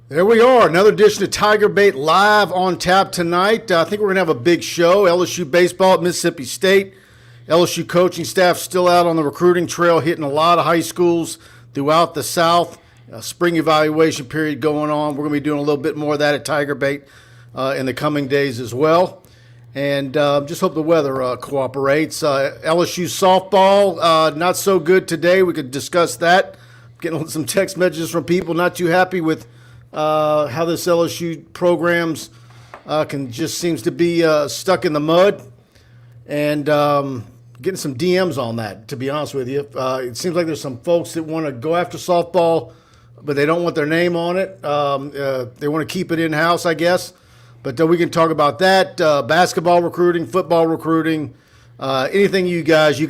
There we are, another edition of TigerBait live on tap tonight. I think we're going to have a big show. LSU baseball at Mississippi State. LSU coaching staff still out on the recruiting trail, hitting a lot of high schools throughout the South. Spring evaluation period going on. We're going to be doing a little bit more of that at TigerBait in the coming days as well. And just hope the weather cooperates. LSU softball, not so good today. We could discuss that. Getting some text messages from people not too happy with how this LSU programs seems to be stuck in the mud, and getting some DMs on that, to be honest with you. It seems like there's some folks that want to go after softball, but they don't want their name on it. They want to keep it in-house, I guess. But we can talk about that, basketball recruiting, football recruiting, anything you guys you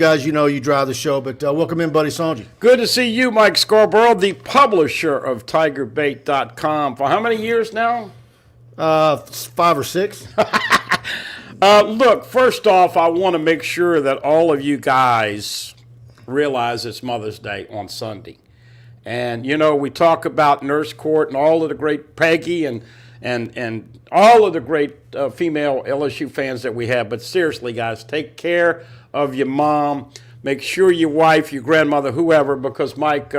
drive the show. But welcome in, Buddy Songy. Good to see you, Mike Scarborough, the publisher of TigerBait.com. For how many years now? 5 or 6. Look, first off, I want to make sure that all of you guys realize it's Mother's Day on Sunday. And, we talk about Nurse Court and all of the great Peggy and all of the great female LSU fans that we have. But seriously, guys, take care of your mom. Make sure your wife, your grandmother, whoever, because Mike,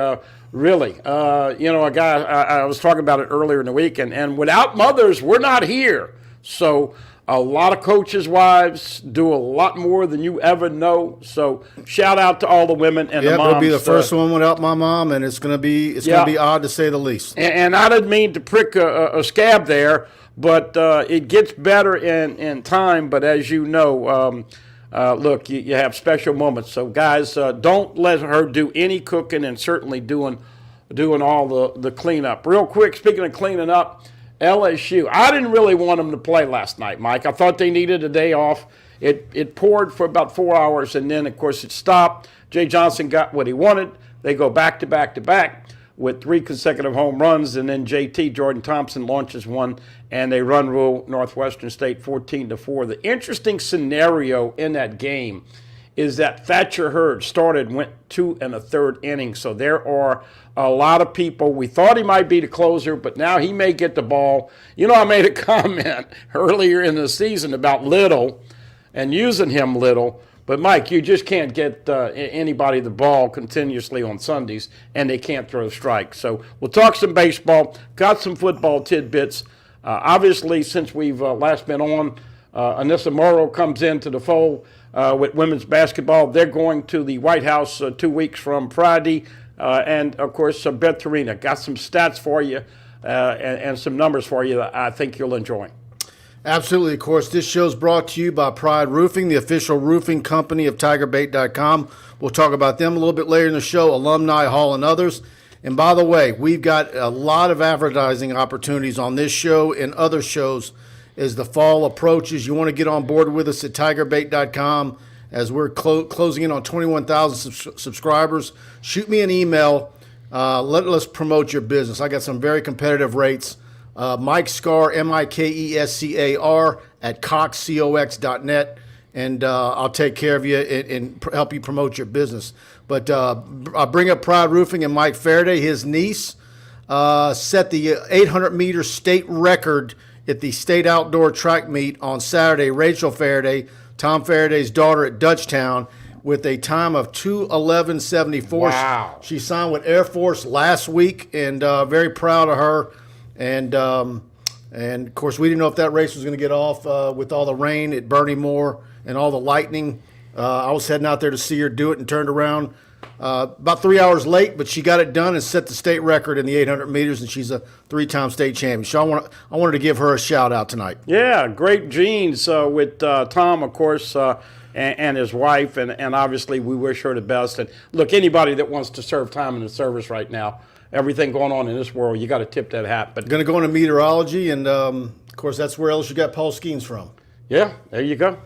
really, a guy, I was talking about it earlier in the week, and without mothers, we're not here. So a lot of coaches' wives do a lot more than you ever know. So shout out to all the women and the moms. It'll be the first one without my mom, and it's gonna be odd to say the least. And I didn't mean to prick a scab there, but it gets better in time. But as you know, look, you have special moments. So guys, don't let her do any cooking, and certainly doing all the cleanup. Real quick, speaking of cleaning up. LSU. I didn't really want them to play last night, Mike. I thought they needed a day off. It poured for about 4 hours, and then, of course, it stopped. Jay Johnson got what he wanted. They go back to back to back with 3 consecutive home runs, and then JT, Jordan Thompson, launches one, and they rule Northwestern State 14-4. The interesting scenario in that game is that Thatcher Hurd went 2 1/3 innings. So there are a lot of people. We thought he might be the closer, but now he may get the ball. I made a comment earlier in the season about Little and using him little. But, Mike, you just can't get anybody the ball continuously on Sundays, and they can't throw strikes. So we'll talk some baseball, got some football tidbits. Obviously, since we've last been on, Anissa Morrow comes into the fold. With women's basketball, they're going to the White House 2 weeks from Friday. And, of course, Beth Torina got some stats for you and some numbers for you that I think you'll enjoy. Absolutely. Of course, this show's brought to you by Pride Roofing, the official roofing company of TigerBait.com. We'll talk about them a little bit later in the show, Alumni Hall and others. And by the way, we've got a lot of advertising opportunities on this show and other shows as the fall approaches. You want to get on board with us at TigerBait.com as we're closing in on 21,000 subscribers. Shoot me an email. Let's promote your business. I got some very competitive rates. Mike Scar, MIKESCAR at cox.net, and I'll take care of you and help you promote your business. But I'll bring up Pride Roofing and Mike Faraday. His niece set the 800-meter state record at the state outdoor track meet on Saturday. Rachel Faraday, Tom Faraday's daughter, at Dutchtown with a time of 2:11.74. Wow. She signed with Air Force last week, and very proud of her. And of course, we didn't know if that race was going to get off with all the rain at Bernie Moore and all the lightning. I was heading out there to see her do it and turned around about 3 hours late, but she got it done and set the state record in the 800 meters, and she's a 3-time state champion. So I wanted to give her a shout-out tonight. Yeah, great genes with Tom, of course, and his wife, and obviously we wish her the best. And look, anybody that wants to serve time in the service right now, everything going on in this world, you got to tip that hat. But going to go into meteorology, and of course that's where else you got Paul Skeens from. Yeah, there you go.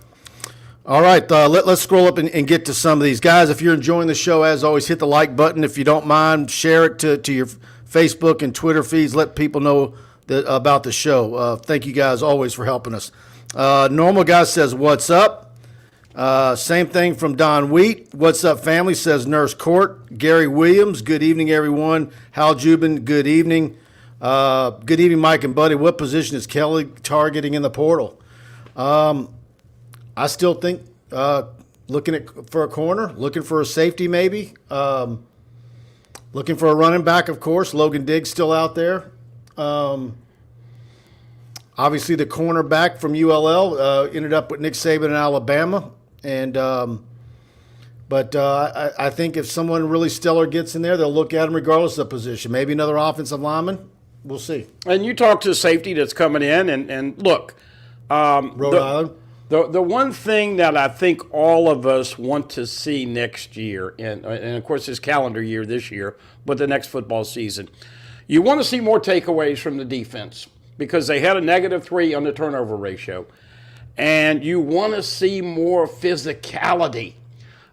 All right, let's scroll up and get to some of these. Guys, if you're enjoying the show, as always, hit the like button. If you don't mind, share it to your Facebook and Twitter feeds. Let people know about the show. Thank you guys always for helping us. Normal Guy says, what's up? Same thing from Don Wheat. What's up, family, says Nurse Court. Gary Williams, good evening, everyone. Hal Jubin, good evening. Good evening, Mike and Buddy. What position is Kelly targeting in the portal? I still think looking for a corner, looking for a safety maybe, looking for a running back, of course. Logan Diggs still out there. Obviously, the cornerback from ULL ended up with Nick Saban in Alabama, and but I think if someone really stellar gets in there, they'll look at him regardless of the position. Maybe another offensive lineman. We'll see. And you talk to the safety that's coming in, and look, Rhode Island. The one thing that I think all of us want to see next year, and of course this calendar year this year, but the next football season, you want to see more takeaways from the defense because they had a -3 on the turnover ratio. And you want to see more physicality.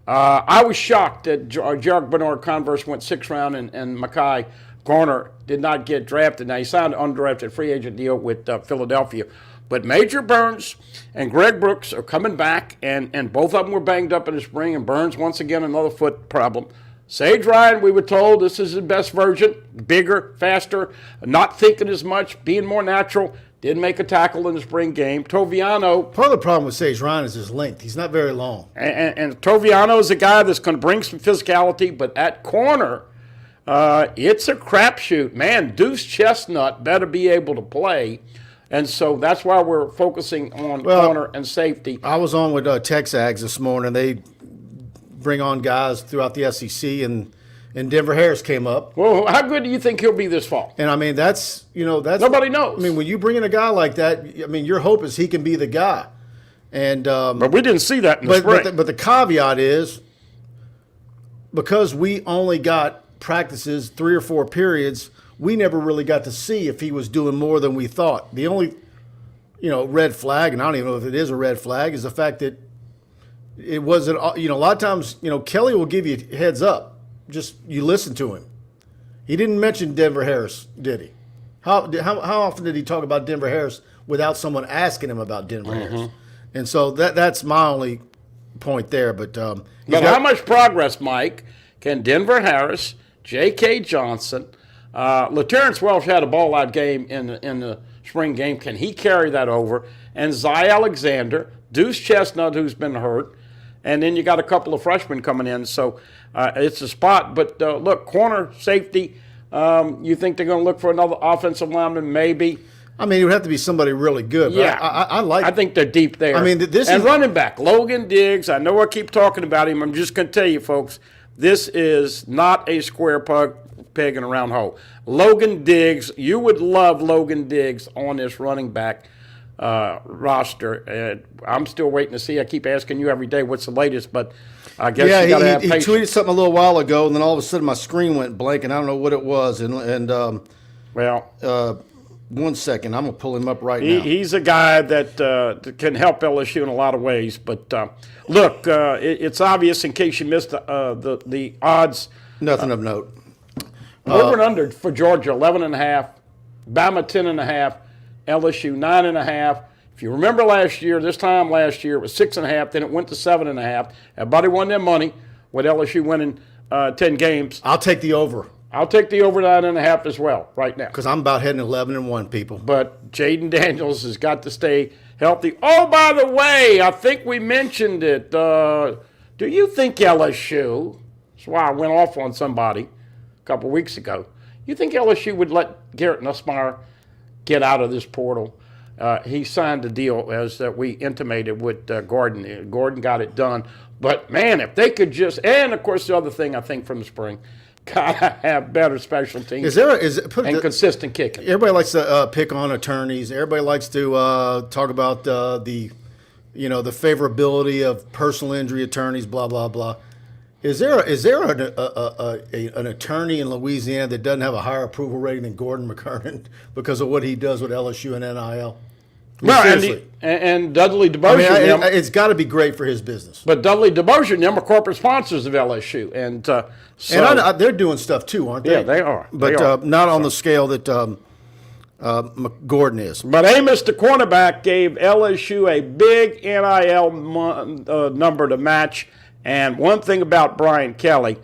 I was shocked that Jarek Bernard Converse went 6th round and Mekhi Garner did not get drafted. Now, he signed an undrafted free agent deal with Philadelphia. But Major Burns and Greg Brooks are coming back, and both of them were banged up in the spring, and Burns, once again, another foot problem. Sage Ryan, we were told this is his best version, bigger, faster, not thinking as much, being more natural. Didn't make a tackle in the spring game. Toviano. Part of the problem with Sage Ryan is his length. He's not very long. And Toviano is a guy that's going to bring some physicality, but at corner, it's a crapshoot. Man, Deuce Chestnut better be able to play. And so that's why we're focusing on corner and safety. I was on with Texags this morning. They bring on guys throughout the SEC, and Denver Harris came up. Well, how good do you think he'll be this fall? And I mean, that's nobody knows. I mean, when you bring in a guy like that, I mean, your hope is he can be the guy. And but we didn't see that in the spring. But the caveat is, because we only got practices 3 or 4 periods, we never really got to see if he was doing more than we thought. The only, red flag, and I don't even know if it is a red flag, is the fact that it wasn't. A lot of times, Kelly will give you heads up. Just you listen to him. He didn't mention Denver Harris, did he? How often did he talk about Denver Harris without someone asking him about Denver Harris? And so that's my only point there. But how much progress, Mike, can Denver Harris, J.K. Johnson, LaTerrence Welsh had a ball-out game in the spring game. Can he carry that over? And Zy Alexander, Deuce Chestnut, who's been hurt, and then you got a couple of freshmen coming in. So it's a spot. But look, corner, safety, you think they're going to look for another offensive lineman? Maybe. I mean, it would have to be somebody really good. But Yeah, I think they're deep there. I mean, running back, Logan Diggs. I know I keep talking about him. I'm just going to tell you, folks, this is not a square peg in a round hole. Logan Diggs, you would love Logan Diggs on this running back roster. I'm still waiting to see. I keep asking you every day what's the latest, but I guess you got to have patience. He tweeted something a little while ago, and then all of a sudden my screen went blank, and I don't know what it was. One second, I'm gonna pull him up right now. He's a guy that can help LSU in a lot of ways. But look, it's obvious in case you missed the odds. Nothing of note. Over and under for Georgia, 11.5, Bama 10.5, LSU 9.5. If you remember this time last year, it was 6.5. Then it went to 7.5. Everybody won their money with LSU winning 10 games. I'll take the over. I'll take the over 9.5 as well right now. Because I'm about heading 11-1, people. But Jaden Daniels has got to stay healthy. Oh, by the way, I think we mentioned it. Do you think LSU, that's why I went off on somebody a couple weeks ago, you think LSU would let Garrett Nussmeier get out of this portal? He signed a deal, as we intimated, with Gordon. Gordon got it done. But, man, if they could just – and, of course, the other thing I think from the spring – gotta have better special teams and consistent kicking. Everybody likes to pick on attorneys. Everybody likes to talk about the favorability of personal injury attorneys. Blah blah blah. Is there an attorney in Louisiana that doesn't have a higher approval rating than Gordon McKernan because of what he does with LSU and NIL? Well, and Dudley DeBosier. It's got to be great for his business. But Dudley DeBosier and them are corporate sponsors of LSU, and they're doing stuff too, aren't they? Yeah, they are. But not on the scale that Gordon is. But Amos, the cornerback, gave LSU a big NIL number to match. And one thing about Brian Kelly,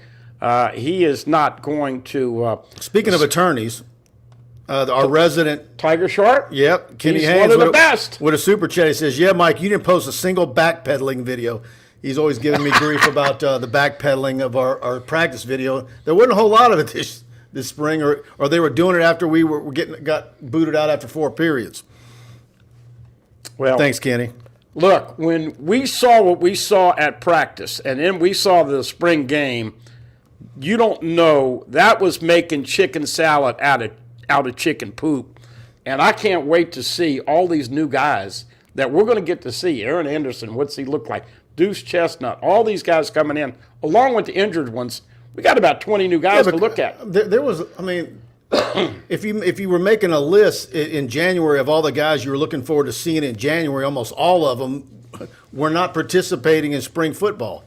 he is not going to. Speaking of attorneys. Our resident Tiger Sharp? Yep, Kenny He's Haynes one of the best. With a super chat, he says, "Yeah, Mike, you didn't post a single backpedaling video." He's always giving me grief about the backpedaling of our practice video. There wasn't a whole lot of it this spring, or they were doing it after we got booted out after 4 periods. Well, thanks, Kenny. Look, when we saw what we saw at practice, and then we saw the spring game, you don't know, that was making chicken salad out of chicken poop. And I can't wait to see all these new guys that we're going to get to see. Aaron Anderson, what's he look like? Deuce Chestnut, all these guys coming in, along with the injured ones. We got about 20 new guys to look at. There was, I mean, if you were making a list in January of all the guys you were looking forward to seeing in January, almost all of them were not participating in spring football.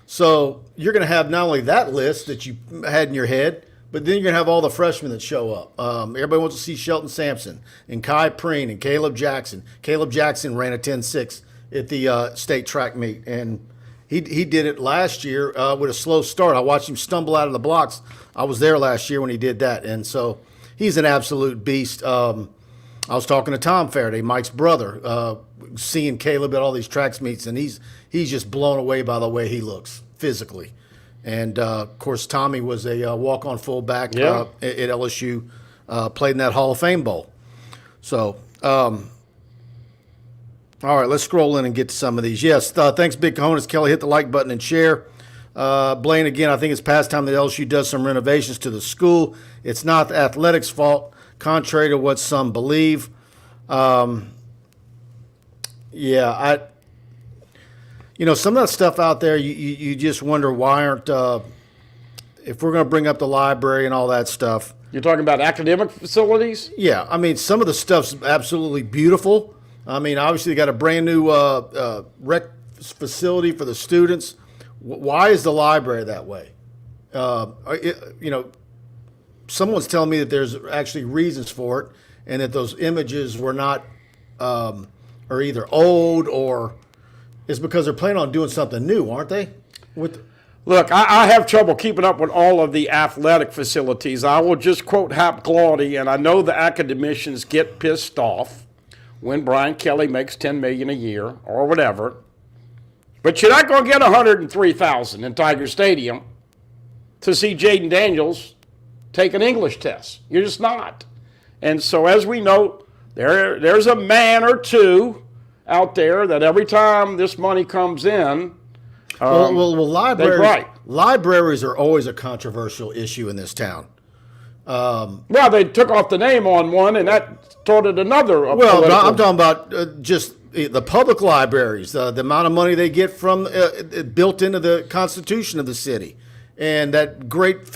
So you're going to have not only that list that you had in your head, but then you're going to have all the freshmen that show up. Everybody wants to see Shelton Sampson and Kai Preen and Caleb Jackson. Caleb Jackson ran a 10.6 at the state track meet, and he did it last year with a slow start. I watched him stumble out of the blocks. I was there last year when he did that, and so he's an absolute beast. I was talking to Tom Faraday, Mike's brother, seeing Caleb at all these tracks meets, and he's just blown away by the way he looks physically. And, of course, Tommy was a walk-on fullback at LSU, played in that Hall of Fame Bowl. So, all right, let's scroll in and get to some of these. Yes, thanks, Big Cojones. Kelly, hit the like button and share. Blaine, again, I think it's past time that LSU does some renovations to the school. It's not the athletics' fault, contrary to what some believe. Some of that stuff out there, you just wonder why aren't, if we're going to bring up the library and all that stuff. You're talking about academic facilities? Yeah, I mean, some of the stuff's absolutely beautiful. I mean, obviously, they got a brand new rec facility for the students. Why is the library that way? Someone's telling me that there's actually reasons for it, and that those images were not, are either old or it's because they're planning on doing something new, aren't they? Look, I have trouble keeping up with all of the athletic facilities. I will just quote Hap Claudy, and I know the academicians get pissed off when Brian Kelly makes $10 million a year or whatever. But you're not going to get $103,000 in Tiger Stadium to see Jaden Daniels take an English test. You're just not. And so, as we note, there's a man or two out there that every time this money comes in, libraries are always a controversial issue in this town. Well, they took off the name on one, and that started another. Well, I'm talking about just the public libraries, the amount of money they get from built into the Constitution of the city, and that great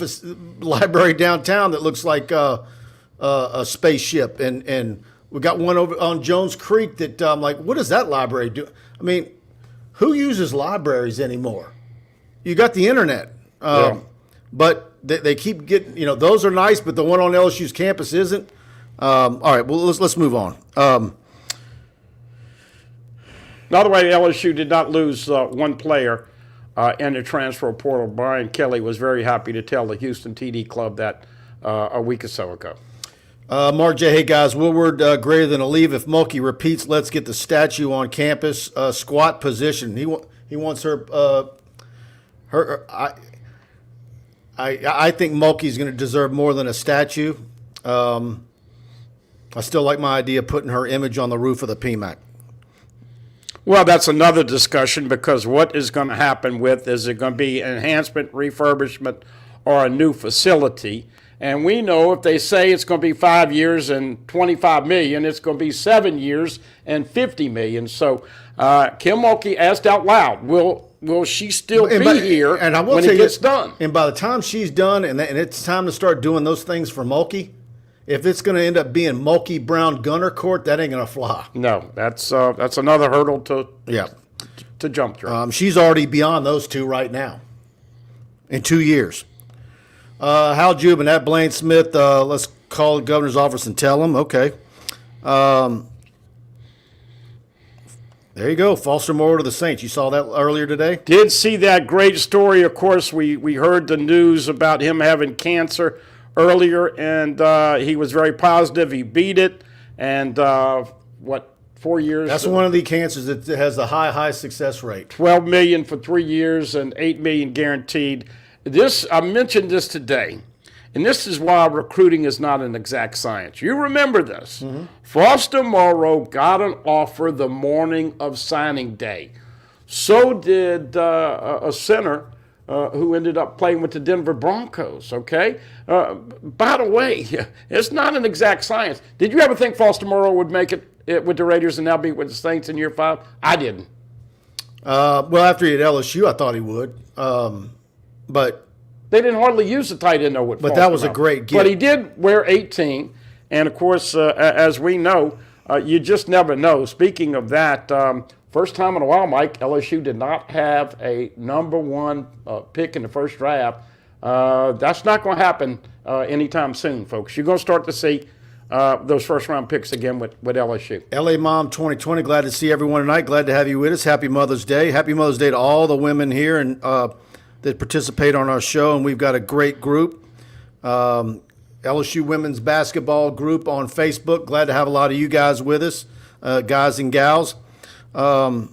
library downtown that looks like a spaceship, and we got one over on Jones Creek that I'm like, what does that library do? I mean, who uses libraries anymore? You got the internet, but they keep getting, those are nice, but the one on LSU's campus isn't. All right, well, let's move on. By the way, LSU did not lose one player in the transfer portal. Brian Kelly was very happy to tell the Houston TD Club that a week or so ago. Mark J. Hey, guys, Woodward greater than a leave. If Mulkey repeats, let's get the statue on campus. Squat position. He wants her. I think Mulkey's going to deserve more than a statue. I still like my idea of putting her image on the roof of the PMAC. Well, that's another discussion, because what is going to happen is it going to be enhancement, refurbishment, or a new facility? And we know if they say it's going to be 5 years and $25 million, it's going to be 7 years and $50 million. So Kim Mulkey asked out loud, will she still be here when it gets done? And by the time she's done and it's time to start doing those things for Mulkey, if it's going to end up being Mulkey Brown Gunner Court, that ain't going to fly. No, that's another hurdle to jump through. She's already beyond those two right now in 2 years. Hal Jubin, that Blaine Smith, let's call the governor's office and tell him. Okay. There you go. Foster Moore to the Saints. You saw that earlier today? Did see that great story. Of course, we heard the news about him having cancer earlier, and he was very positive. He beat it, and 4 years? That's one of the cancers that has the high success rate. $12 million for 3 years and $8 million guaranteed. I mentioned this today, and this is why recruiting is not an exact science. You remember this. Mm-hmm. Foster Moreau got an offer the morning of signing day. So did a center who ended up playing with the Denver Broncos, okay? By the way, it's not an exact science. Did you ever think Foster Moreau would make it with the Raiders and now be with the Saints in year 5? I didn't. Well, after he had LSU, I thought he would. But they didn't hardly use the tight end, though, with Foster. But that was a great gift. But he did wear 18. And, of course, as we know, you just never know. Speaking of that, first time in a while, Mike, LSU did not have a number 1 pick in the first draft. That's not going to happen anytime soon, folks. You're going to start to see those first-round picks again with LSU. LA Mom 2020, glad to see everyone tonight. Glad to have you with us. Happy Mother's Day. Happy Mother's Day to all the women here and that participate on our show, and we've got a great group. LSU women's basketball group on Facebook. Glad to have a lot of you guys with us, guys and gals. By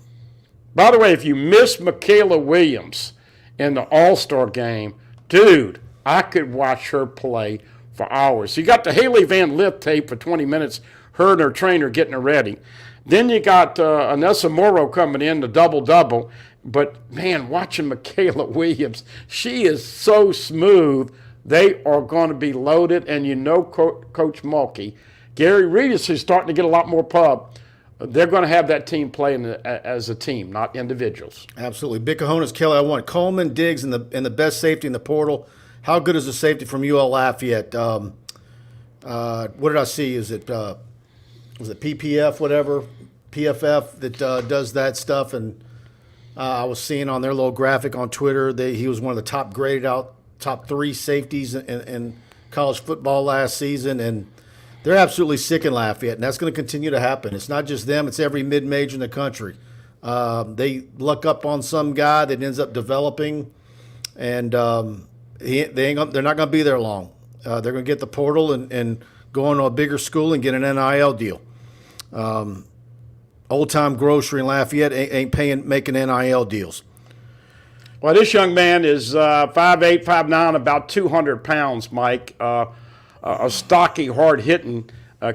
the way, if you missed Michaela Williams in the All-Star game, dude, I could watch her play for hours. You got the Haley Van Lith tape for 20 minutes, her and her trainer getting her ready. Then you got Anessa Morrow coming in, the double-double. But, man, watching Michaela Williams, she is so smooth. They are going to be loaded. And you know Coach Mulkey, Gary Reedus is starting to get a lot more pub. They're going to have that team playing as a team, not individuals. Absolutely. Bicahonas, Kelly, I want Coleman, Diggs, and the best safety in the portal. How good is the safety from UL Lafayette? What did I see? Was it PPF, whatever, PFF that does that stuff? And I was seeing on their little graphic on Twitter that he was one of the top graded out, top 3 safeties in college football last season. And they're absolutely sick in Lafayette, and that's going to continue to happen. It's not just them. It's every mid-major in the country. They luck up on some guy that ends up developing, and they're not going to be there long. They're going to get the portal and go into a bigger school and get an NIL deal. Old Time Grocery in Lafayette ain't making NIL deals. Well, this young man is 5'8", 5'9", about 200 pounds, Mike. A stocky, hard-hitting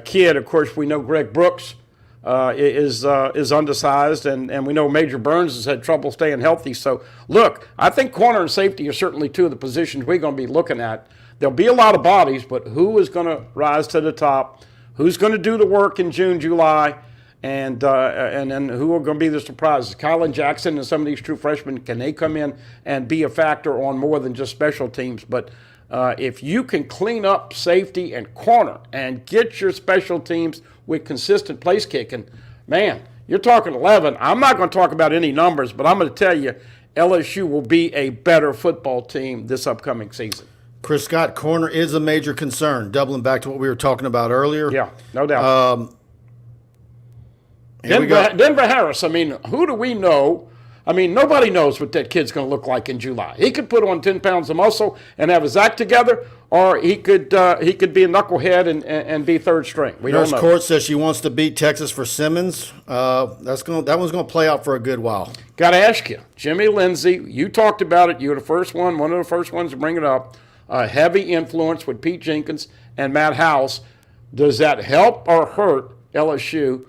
kid. Of course, we know Greg Brooks is undersized, and we know Major Burns has had trouble staying healthy. So, look, I think corner and safety are certainly 2 of the positions we're going to be looking at. There'll be a lot of bodies, but who is going to rise to the top? Who's going to do the work in June, July? And then who are going to be the surprises? Colin Jackson and some of these true freshmen, can they come in and be a factor on more than just special teams? But if you can clean up safety and corner and get your special teams with consistent place kicking, man, you're talking 11. I'm not going to talk about any numbers, but I'm going to tell you LSU will be a better football team this upcoming season. Chris Scott, corner is a major concern, doubling back to what we were talking about earlier. Yeah, no doubt. Denver Harris, I mean, who do we know? I mean, nobody knows what that kid's going to look like in July. He could put on 10 pounds of muscle and have his act together, or he could be a knucklehead and be third string. We don't know. Nurse Court says she wants to beat Texas for Simmons. That one's going to play out for a good while. Got to ask you, Jimmy Lindsey, you talked about it. You were the first one of the first ones to bring it up. Heavy influence with Pete Jenkins and Matt House. Does that help or hurt LSU?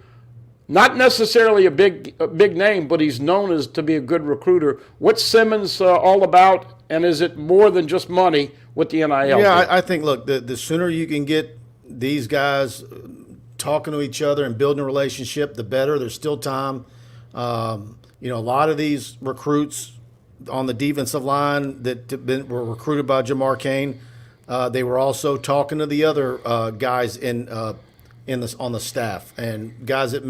Not necessarily a big name, but he's known as to be a good recruiter. What's Simmons all about, and is it more than just money with the NIL? Yeah, I think, look, the sooner you can get these guys talking to each other and building a relationship, the better. There's still time. A lot of these recruits on the defensive line that were recruited by Jamar Cain, they were also talking to the other guys on the staff, and guys that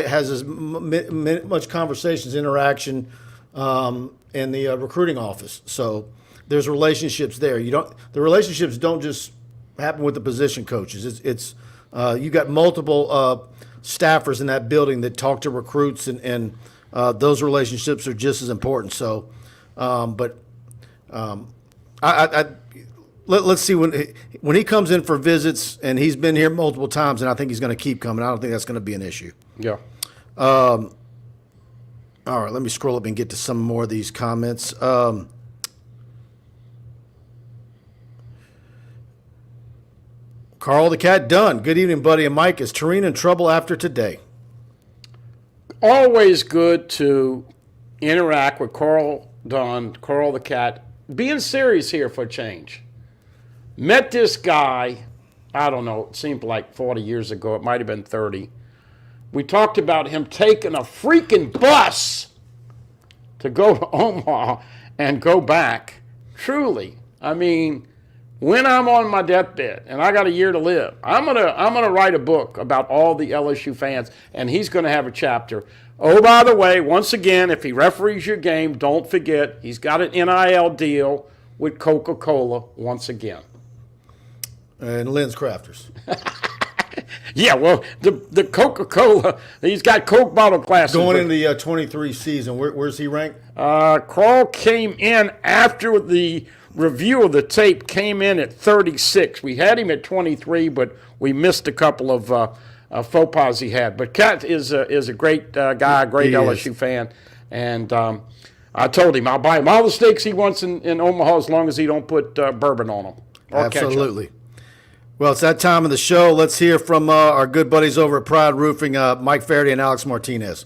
has as much conversations, interaction in the recruiting office. So there's relationships there. The relationships don't just happen with the position coaches. It's you got multiple staffers in that building that talk to recruits, and those relationships are just as important. So, look, let's see when he comes in for visits, and he's been here multiple times, and I think he's going to keep coming. I don't think that's going to be an issue. Yeah. All right, let me scroll up and get to some more of these comments. Carl the Cat Dunn. Good evening, Buddy and Mike. Is Tareen in trouble after today? Always good to interact with Carl Dunn, Carl the Cat. Being serious here for a change. Met this guy, I don't know, it seemed like 40 years ago. It might have been 30. We talked about him taking a freaking bus to go to Omaha and go back. Truly, I mean, when I'm on my deathbed and I got a year to live, I'm gonna write a book about all the LSU fans, and he's gonna have a chapter. Oh, by the way, once again, if he referees your game, don't forget he's got an NIL deal with Coca-Cola once again. And Lynn's Crafters. Yeah, well, the Coca-Cola, he's got Coke bottle glasses. Going into the 23 season, where's he ranked? Carl came in after the review of the tape, came in at 36. We had him at 23, but we missed a couple of faux pas he had. But Cat is a great guy, a great LSU fan. And I told him I'll buy him all the steaks he wants in Omaha as long as he don't put bourbon on them. Absolutely. Well, it's that time of the show. Let's hear from our good buddies over at Pride Roofing, Mike Faraday and Alex Martinez.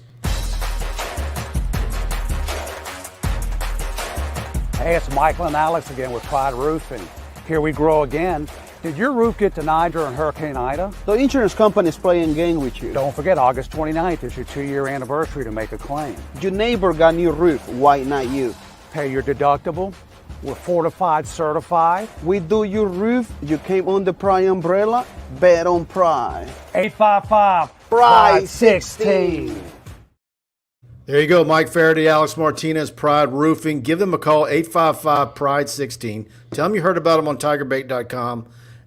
Hey, it's Michael and Alex again with Pride Roofing. Here we grow again. Did your roof get to Niger and Hurricane Ida? The insurance company is playing game with you. Don't forget, August 29th is your 2-year anniversary to make a claim. Your neighbor got new roof, why not you? Pay your deductible. We're fortified, certified. We do your roof, you came on the Pride umbrella, bet on Pride. 855 Pride 16. There you go, Mike Faraday, Alex Martinez, Pride Roofing. Give them a call, 855-PRIDE-16. Tell them you heard about them on TigerBait.com.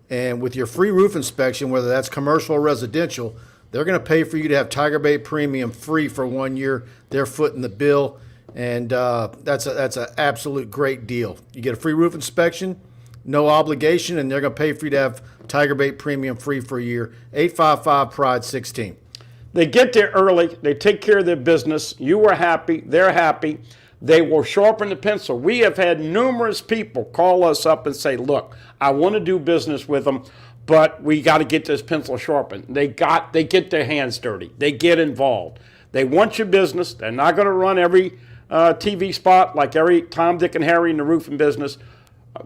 And with your free roof inspection, whether that's commercial or residential, they're going to pay for you to have TigerBait Premium free for 1 year. They're footing the bill, and that's an absolute great deal. You get a free roof inspection, no obligation, and they're going to pay for you to have TigerBait Premium free for a year. 855-PRIDE-16. They get there early. They take care of their business. You are happy. They're happy. They will sharpen the pencil. We have had numerous people call us up and say, look, I want to do business with them, but we got to get this pencil sharpened. They get their hands dirty. They get involved. They want your business. They're not going to run every TV spot like every Tom, Dick, and Harry in the roofing business.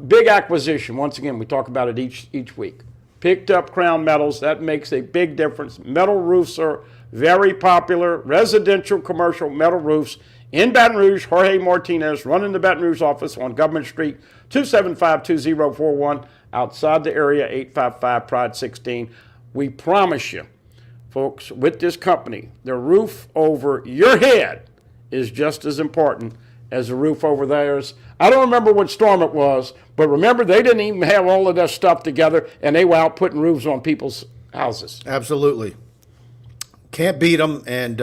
Big acquisition. Once again, we talk about it each week. Picked up Crown Metals. That makes a big difference. Metal roofs are very popular. Residential, commercial metal roofs in Baton Rouge. Jorge Martinez running the Baton Rouge office on Government Street, 275-2041. Outside the area, 855-PRIDE-16. We promise you, folks, with this company, the roof over your head is just as important as the roof over theirs. I don't remember what storm it was, but remember, they didn't even have all of that stuff together, and they were out putting roofs on people's houses. Absolutely. Can't beat them, and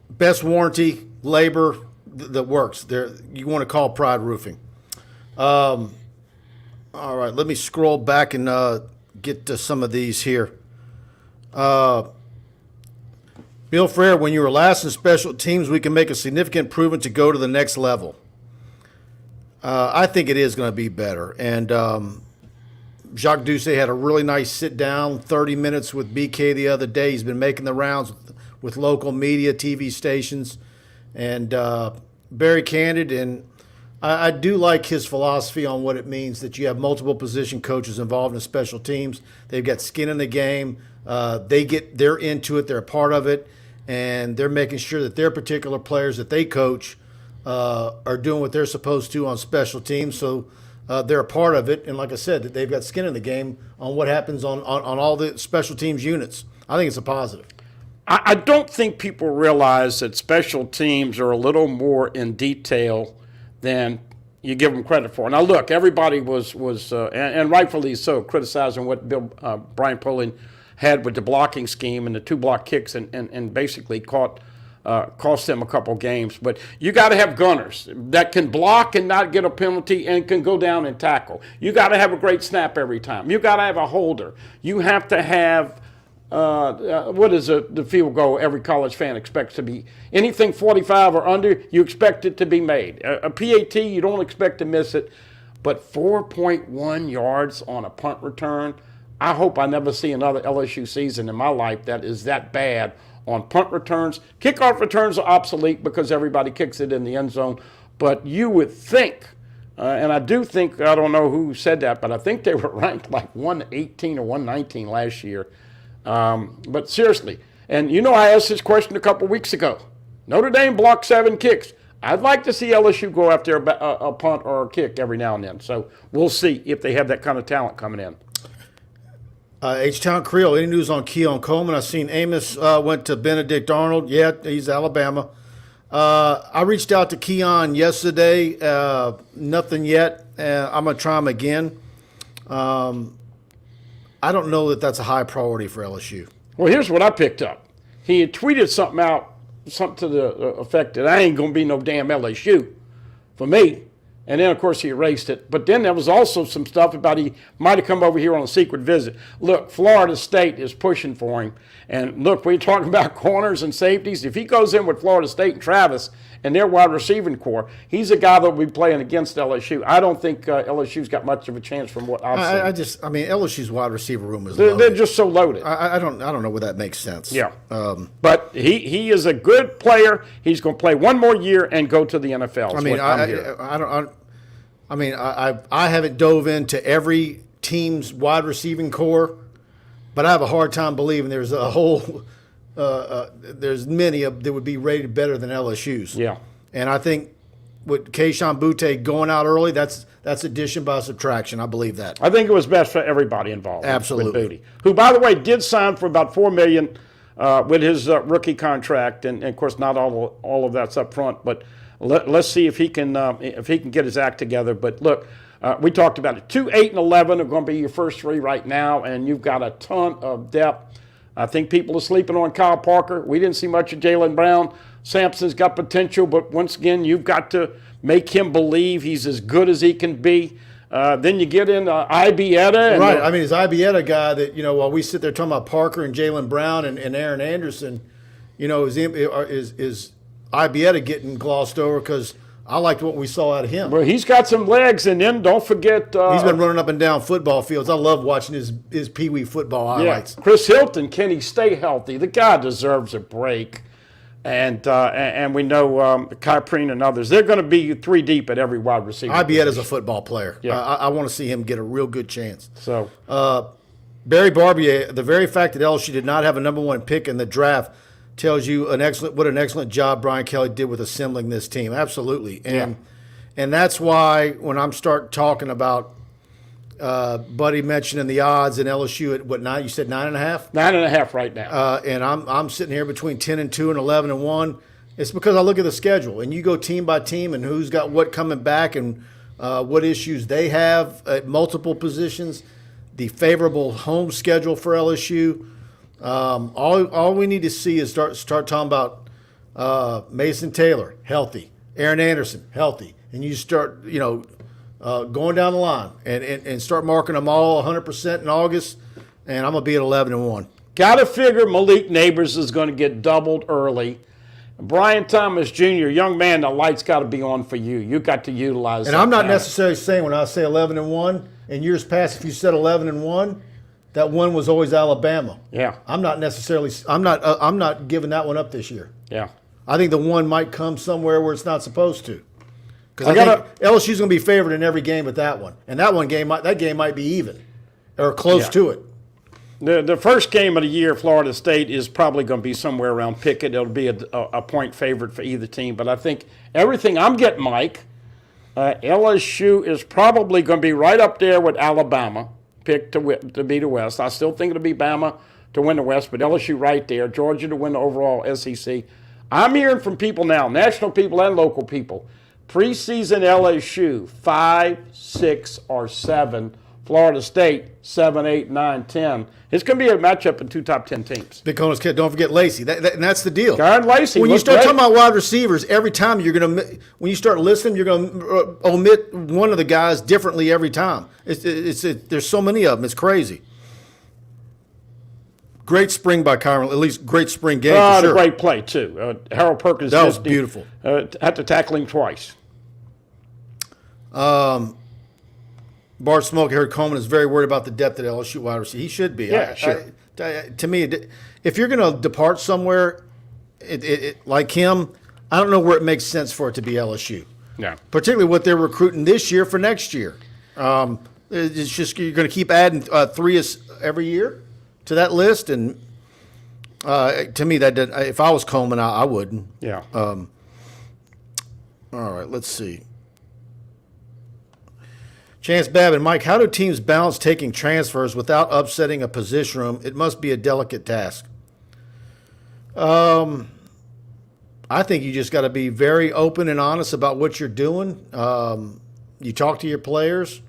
best warranty, labor that works. There, you want to call Pride Roofing. All right, let me scroll back and get to some of these here. Bill Frere, when you were last in special teams, we can make a significant improvement to go to the next level. I think it is going to be better. And Jacques Doucet had a really nice sit-down, 30 minutes with BK the other day. He's been making the rounds with local media, TV stations, and very candid. And I do like his philosophy on what it means that you have multiple position coaches involved in special teams. They've got skin in the game. They're into it. They're a part of it. And they're making sure that their particular players that they coach are doing what they're supposed to on special teams. So they're a part of it. And like I said, that they've got skin in the game on what happens on all the special teams units. I think it's a positive. I don't think people realize that special teams are a little more in detail than you give them credit for. Now, look, everybody was and rightfully so, criticizing what Brian Poling had with the blocking scheme and the two block kicks and basically caught cost them a couple games. But you got to have gunners that can block and not get a penalty and can go down and tackle. You got to have a great snap every time. You got to have a holder. You have to have what is the field goal every college fan expects to be? Anything 45 or under, you expect it to be made. A PAT, you don't expect to miss it. But 4.1 yards on a punt return, I hope I never see another LSU season in my life that is that bad on punt returns. Kickoff returns are obsolete because everybody kicks it in the end zone. But you would think, and I do think, I don't know who said that, but I think they were ranked like 118 or 119 last year. But seriously, and I asked this question a couple weeks ago. Notre Dame blocked 7 kicks. I'd like to see LSU go after a punt or a kick every now and then. So we'll see if they have that kind of talent coming in. H-Town Creole, any news on Keon Coleman? I've seen Amos went to Benedict Arnold. Yeah, he's Alabama. I reached out to Keon yesterday. Nothing yet. I'm going to try him again. I don't know that that's a high priority for LSU. Well, here's what I picked up. He had tweeted something out, something to the effect that I ain't going to be no damn LSU for me. And then, of course, he erased it. But then there was also some stuff about he might have come over here on a secret visit. Look, Florida State is pushing for him. And look, we're talking about corners and safeties. If he goes in with Florida State and Travis and their wide receiving core, he's a guy that will be playing against LSU. I don't think LSU's got much of a chance from what I've seen. I mean, LSU's wide receiver room is loaded. They're just so loaded. I don't know where that makes sense. Yeah. But he is a good player. He's going to play one more year and go to the NFL. I haven't dove into every team's wide receiving core, but I have a hard time believing there's a whole there's many that would be rated better than LSU's. Yeah. And I think with Keishawn Butte going out early, that's addition by subtraction. I believe that. I think it was best for everybody involved. Absolutely. With Butte, who, by the way, did sign for about $4 million with his rookie contract, and of course not all of that's up front, but let's see if he can get his act together. But look, we talked about it. 2, 8, and 11 are going to be your first 3 right now, and you've got a ton of depth. I think people are sleeping on Kyle Parker. We didn't see much of Jaylen Brown. Sampson's got potential, but once again, you've got to make him believe he's as good as he can be. Then you get in Ibieta. Right. I mean, is Ibieta a guy that, while we sit there talking about Parker and Jaylen Brown and Aaron Anderson, is Ibieta getting glossed over? Because I liked what we saw out of him. Well, he's got some legs, and then don't forget he's been running up and down football fields. I love watching his Pee Wee football highlights. Yeah. Chris Hilton, can he stay healthy? The guy deserves a break, and we know Kyprine and others. They're going to be 3 deep at every wide receiver. Ibieta's a football player. Yeah. I want to see him get a real good chance. So Barry Barbier, the very fact that LSU did not have a number 1 pick in the draft tells you what an excellent job Brian Kelly did with assembling this team. Absolutely. And that's why when I'm start talking about Buddy mentioning the odds in LSU at what, 9? You said 9.5? 9.5 right now. And I'm sitting here between 10-2 and 11-1. It's because I look at the schedule and you go team by team and who's got what coming back and what issues they have at multiple positions. The favorable home schedule for LSU. All we need to see is start talking about Mason Taylor healthy, Aaron Anderson healthy, and you start going down the line and start marking them all 100% in August, and I'm gonna be at 11-1. Got to figure Malik Neighbors is going to get doubled early. Brian Thomas Jr., young man, the light's got to be on for you. You got to utilize. And I'm not necessarily saying when I say 11-1. In years past, if you said 11-1. That one was always Alabama. Yeah. I'm not giving that one up this year. Yeah. I think the one might come somewhere where it's not supposed to. Because I think LSU's going to be favored in every game but that one. And that game might be even or close to it. The first game of the year, Florida State, is probably going to be somewhere around Pickett. It'll be a point favorite for either team. But I think everything I'm getting, Mike, LSU is probably going to be right up there with Alabama. Pick to be the West. I still think it'll be Bama to win the West, but LSU right there. Georgia to win the overall SEC. I'm hearing from people now, national people and local people, preseason LSU 5, 6, or 7 Florida State 7, 8, 9, 10. It's going to be a matchup of two top 10 teams. Big Conus kid, don't forget Lacey. And that's the deal. Karen Lacey. When you start great. talking about wide receivers, every time when you start listing, you're going to omit one of the guys differently every time. There's so many of them. It's crazy. Great spring by Kyron, at least great spring game for sure. A great play, too. Harold Perkins. That was beautiful. Had to tackle him twice. Bart Smoke, I heard Coleman is very worried about the depth at LSU wide receiver. He should be. Yeah, sure. To me, if you're going to depart somewhere like him, I don't know where it makes sense for it to be LSU. Yeah. Particularly what they're recruiting this year for next year. It's just you're going to keep adding three every year to that list, and to me, if I was Coleman, I wouldn't. Yeah. All right, let's see. Chance Babbitt, Mike, how do teams balance taking transfers without upsetting a position room? It must be a delicate task. I think you just got to be very open and honest about what you're doing. You talk to your players.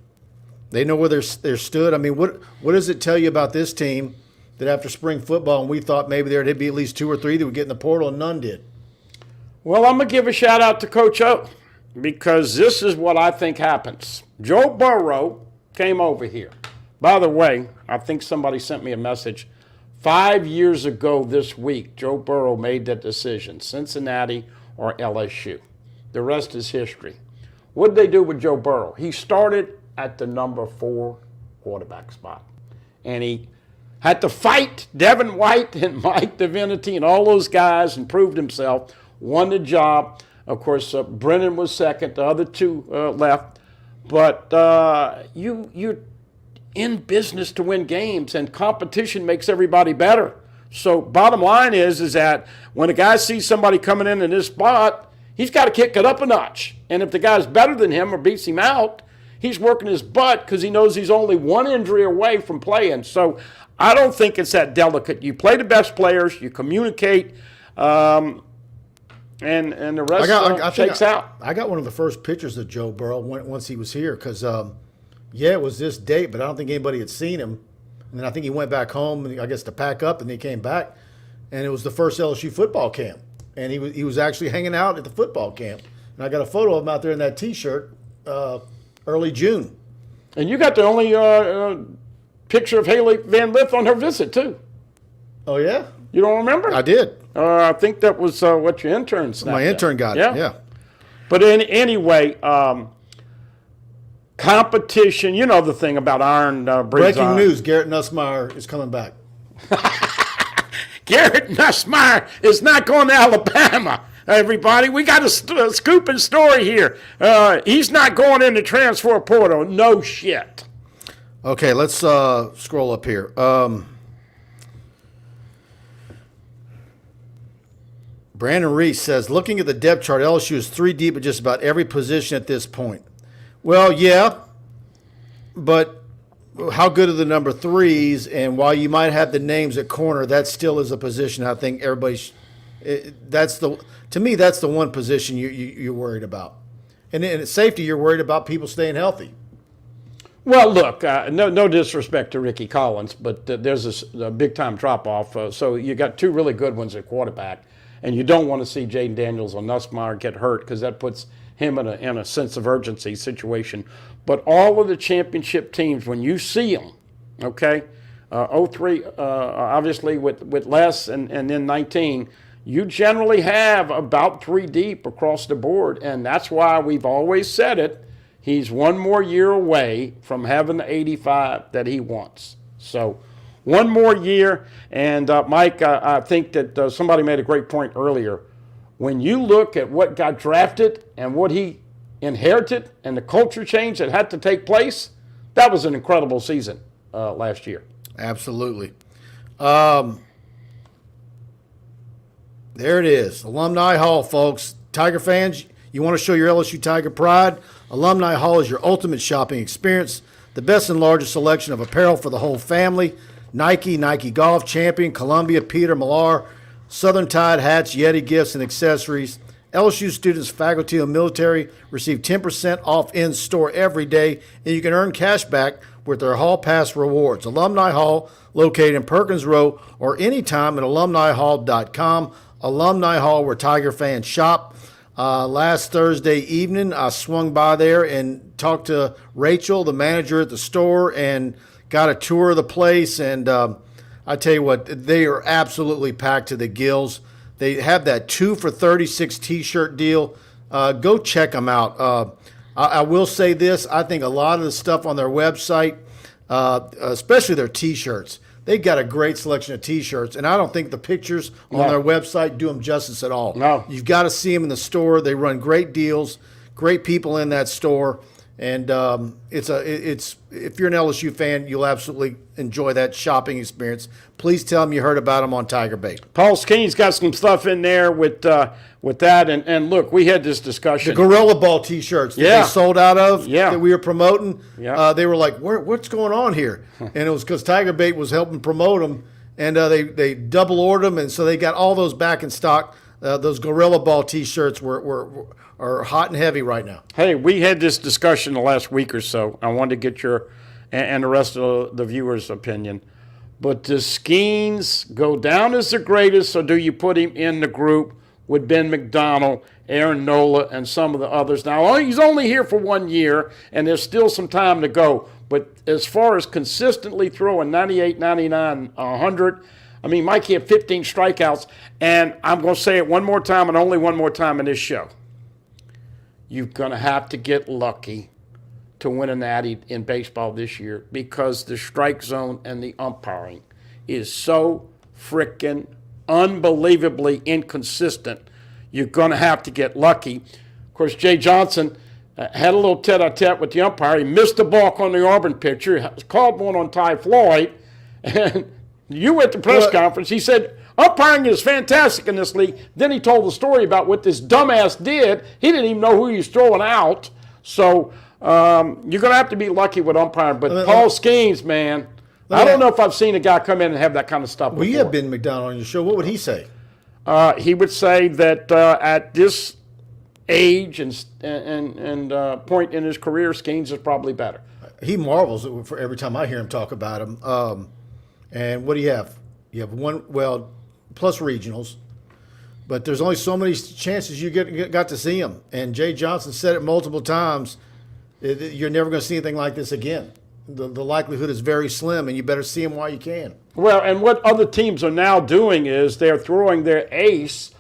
They know where they're stood. I mean, what does it tell you about this team that after spring football, and we thought maybe there'd be at least 2 or 3 that would get in the portal, and none did? Well, I'm going to give a shout-out to Coach O, because this is what I think happens. Joe Burrow came over here. By the way, I think somebody sent me a message. 5 years ago this week, Joe Burrow made that decision, Cincinnati or LSU. The rest is history. What did they do with Joe Burrow? He started at the number 4 quarterback spot. And he had to fight Devin White and Mike Divinity and all those guys and proved himself, won the job. Of course, Brennan was second. The other 2 left. But you're in business to win games, and competition makes everybody better. So bottom line is that when a guy sees somebody coming in this spot, he's got to kick it up a notch. And if the guy's better than him or beats him out, he's working his butt because he knows he's only one injury away from playing. So I don't think it's that delicate. You play the best players, you communicate, and the rest shakes out. I got one of the first pictures of Joe Burrow once he was here because, it was this date, but I don't think anybody had seen him. And then I think he went back home, I guess, to pack up, and he came back. And it was the first LSU football camp. And he was actually hanging out at the football camp. And I got a photo of him out there in that T-shirt early June. And you got the only picture of Haley Van Lith on her visit, too. Oh, yeah? You don't remember? I did. I think that was what your intern snapped. My intern got it, yeah. But anyway, competition, you know the thing about iron breeds Breaking iron. news, Garrett Nussmeier is coming back. Garrett Nussmeier is not going to Alabama, everybody. We got a scooping story here. He's not going in the transfer portal. No shit. Okay, let's scroll up here. Brandon Reese says, looking at the depth chart, LSU is 3 deep at just about every position at this point. Well, yeah, but how good are the number 3s? And while you might have the names at corner, that still is a position I think everybody to me, that's the one position you're worried about. And in safety, you're worried about people staying healthy. Well, look, no disrespect to Ricky Collins, but there's a big-time drop-off. So you got 2 really good ones at quarterback. And you don't want to see Jaden Daniels or Nussmeier get hurt because that puts him in a sense of urgency situation. But all of the championship teams, when you see them, okay, 03, obviously with Les and then 19, you generally have about 3 deep across the board. And that's why we've always said it. He's 1 more year away from having the 85 that he wants. So 1 more year, and Mike, I think that somebody made a great point earlier. When you look at what got drafted and what he inherited and the culture change that had to take place, that was an incredible season last year. Absolutely. There it is, Alumni Hall, folks. Tiger fans, you want to show your LSU Tiger pride? Alumni Hall is your ultimate shopping experience, the best and largest selection of apparel for the whole family. Nike Golf Champion, Columbia, Peter Millar, Southern Tide hats, Yeti gifts, and accessories. LSU students, faculty, and military receive 10% off in-store every day, and you can earn cash back with their Hall Pass rewards. Alumni Hall, located in Perkins Row, or anytime at alumnihall.com. Alumni Hall, where Tiger fans shop. Last Thursday evening, I swung by there and talked to Rachel, the manager at the store, and got a tour of the place. And I tell you what, they are absolutely packed to the gills. They have that 2 for $36 T-shirt deal. Go check them out. I will say this. I think a lot of the stuff on their website, especially their T-shirts, they got a great selection of T-shirts, and I don't think the pictures on their website do them justice at all. No. You've got to see them in the store. They run great deals, great people in that store, and it's if you're an LSU fan, you'll absolutely enjoy that shopping experience. Please tell them you heard about them on TigerBait. Paul Skeen's got some stuff in there with that, and look, we had this discussion. The Gorilla Ball T-shirts that they sold out of that we were promoting, they were like, what's going on here? And it was because TigerBait was helping promote them, and they double ordered them, and so they got all those back in stock. Those Gorilla Ball T-shirts are hot and heavy right now. Hey, we had this discussion the last week or so. I wanted to get your and the rest of the viewers' opinion. But does Skeens go down as the greatest, or do you put him in the group with Ben McDonald, Aaron Nola, and some of the others? Now, he's only here for 1 year, and there's still some time to go. But as far as consistently throwing 98, 99, 100, I mean, Mikey had 15 strikeouts, and I'm going to say it one more time and only one more time in this show. You're going to have to get lucky to win a natty in baseball this year because the strike zone and the umpiring is so freaking unbelievably inconsistent. You're going to have to get lucky. Of course, Jay Johnson had a little tete-a-tete with the umpire. He missed the balk on the Auburn pitcher, called one on Ty Floyd, and you were at the press conference. He said, umpiring is fantastic in this league. Then he told the story about what this dumbass did. He didn't even know who he was throwing out. So you're going to have to be lucky with umpiring. But Paul Skeens, man, I don't know if I've seen a guy come in and have that kind of stuff before. Well, you have Ben McDonald on your show. What would he say? He would say that at this age and point in his career, Skeens is probably better. He marvels for every time I hear him talk about him. And what do you have? You have one, plus regionals, but there's only so many chances you got to see him. And Jay Johnson said it multiple times. You're never going to see anything like this again. The likelihood is very slim, and you better see him while you can. Well, and what other teams are now doing is they're throwing their ace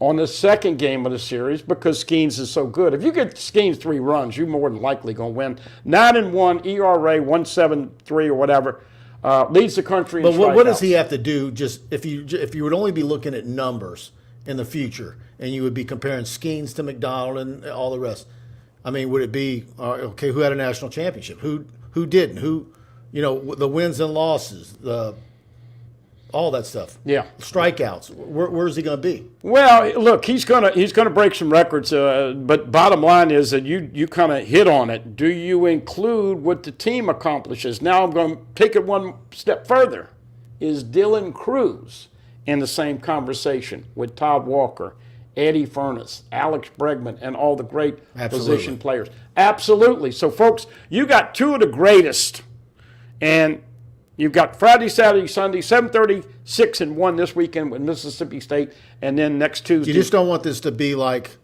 on the second game of the series because Skeens is so good. If you get Skeens 3 runs, you're more than likely going to win. 9-1 ERA, 1.73 or whatever. Leads the country in strikeouts. But what does he have to do? Just if you would only be looking at numbers in the future, and you would be comparing Skeens to McDonald and all the rest. I mean, would it be who had a national championship? Who didn't? Who, the wins and losses, all that stuff. Yeah, strikeouts. Where's he going to be? Well, look, he's gonna break some records. But bottom line is that you kind of hit on it. Do you include what the team accomplishes? Now I'm going to take it one step further. Is Dylan Cruz in the same conversation with Todd Walker, Eddie Furness, Alex Bregman, and all the great position players? Absolutely. So, folks, you got two of the greatest, and you've got Friday, Saturday, Sunday, 7:30, 6 and 1 this weekend with Mississippi State, and then next Tuesday. You just don't want this to be like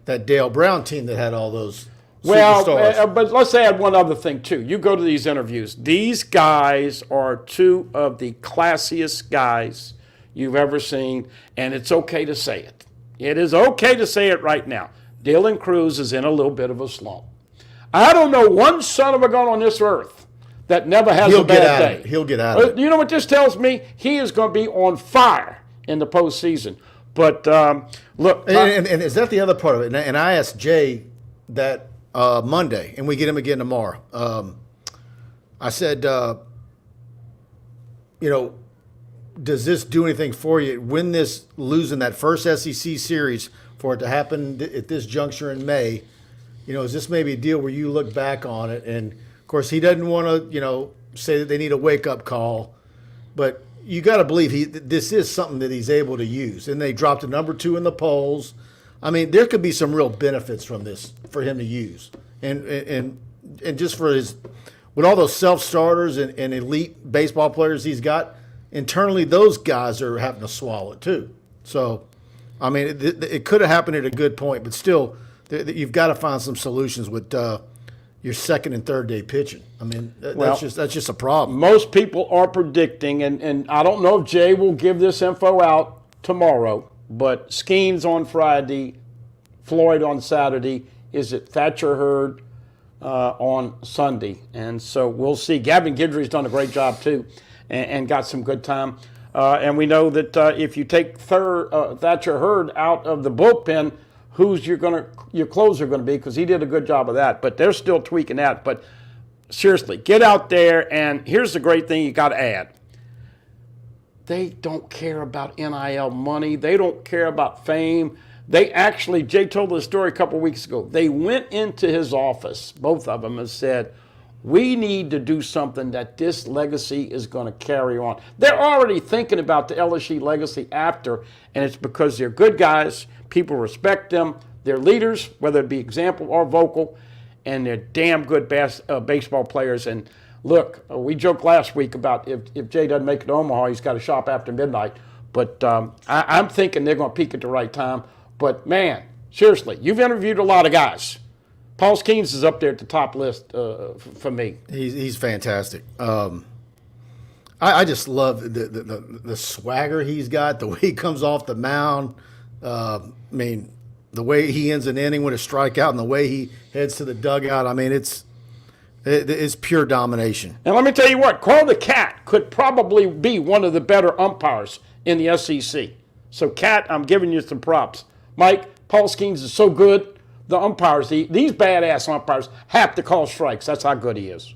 that Dale Brown team that had all those superstars. But let's add one other thing, too. You go to these interviews. These guys are two of the classiest guys you've ever seen, and it's okay to say it. It is okay to say it right now. Dylan Cruz is in a little bit of a slump. I don't know one son of a gun on this earth that never has a bad day. He'll get out of it. You know what this tells me? He is going to be on fire in the postseason. But look. And is that the other part of it? And I asked Jay that Monday, and we get him again tomorrow. I said, does this do anything for you? Win this, losing that first SEC series for it to happen at this juncture in May, is this maybe a deal where you look back on it? And, of course, he doesn't want to, say that they need a wake-up call. But you got to believe this is something that he's able to use. And they dropped to number 2 in the polls. I mean, there could be some real benefits from this for him to use, and just for his with all those self-starters and elite baseball players he's got internally, those guys are having to swallow it too. So, I mean, it could have happened at a good point, but still, you've got to find some solutions with your second and third day pitching. I mean, that's just a problem. Most people are predicting, and I don't know if Jay will give this info out tomorrow, but Skeens on Friday, Floyd on Saturday. Is it Thatcher Hurd on Sunday? And so we'll see. Gavin Guidry's done a great job too, and got some good time. And we know that if you take Thatcher Hurd out of the bullpen, who's your closer going to be? Because he did a good job of that. But they're still tweaking that. But seriously, get out there. And here's the great thing you got to add. They don't care about NIL money. They don't care about fame. They actually, Jay told the story a couple of weeks ago. They went into his office, both of them, and said, we need to do something that this legacy is going to carry on. They're already thinking about the LSU legacy after, and it's because they're good guys. People respect them. They're leaders, whether it be example or vocal, and they're damn good baseball players. And look, we joked last week about if Jay doesn't make it to Omaha, he's got to shop after midnight. But I'm thinking they're going to peak at the right time. But, man, seriously, you've interviewed a lot of guys. Paul Skeens is up there at the top list for me. He's fantastic. I just love the swagger he's got, the way he comes off the mound. I mean, the way he ends an inning with a strikeout and the way he heads to the dugout. I mean, it's pure domination. And let me tell you what, Carl the Cat could probably be one of the better umpires in the SEC. So, Cat, I'm giving you some props. Mike, Paul Skeens is so good. The umpires, these badass umpires, have to call strikes. That's how good he is.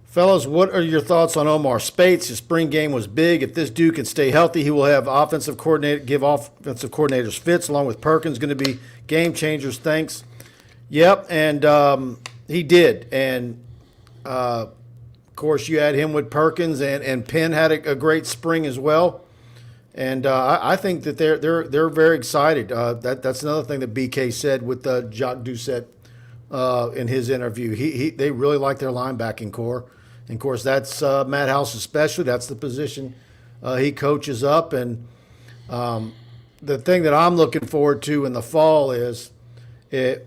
Fellas, what are your thoughts on Omar Spates? His spring game was big. If this dude can stay healthy, he will have give offensive coordinators fits, along with Perkins, going to be game changers. Thanks. Yep, and he did. And, of course, you had him with Perkins, and Penn had a great spring as well. And I think that they're very excited. That's another thing that BK said with Jacques Doucette in his interview. They really like their linebacking core. And, of course, that's Matt House especially. That's the position he coaches up. And the thing that I'm looking forward to in the fall is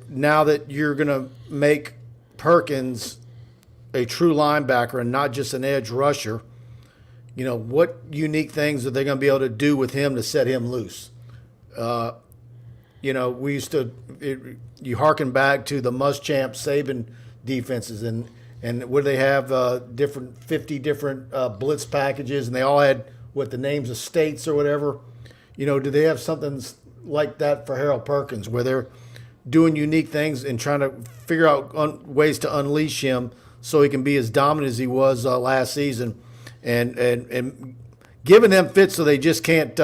now that you're going to make Perkins a true linebacker and not just an edge rusher, you know, what unique things are they going to be able to do with him to set him loose? You know, we used to you harken back to the Muschamp Saban defenses, and where they have 50 different blitz packages, and they all had the names of states or whatever. You know, do they have something like that for Harold Perkins, where they're doing unique things and trying to figure out ways to unleash him so he can be as dominant as he was last season? And giving them fits so they just can't